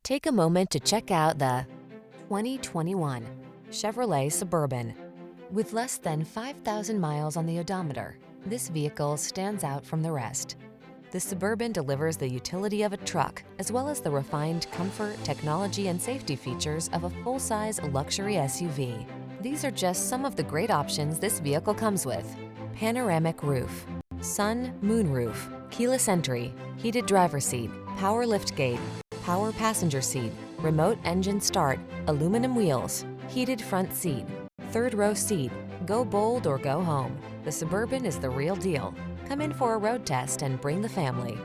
Take a moment to check out the 2021 Chevrolet Suburban. With less than 5,000 miles on the odometer, this vehicle stands out from the rest. The Suburban delivers the utility of a truck, as well as the refined comfort, technology, and safety features of a full-size luxury SUV. These are just some of the great options this vehicle comes with: panoramic roof, sun, moonroof, keyless entry, heated driver's seat, power liftgate, power passenger seat, remote engine start, aluminum wheels, heated front seat, third row seat. Go bold or go home. The Suburban is the real deal. Come in for a road test and bring the family.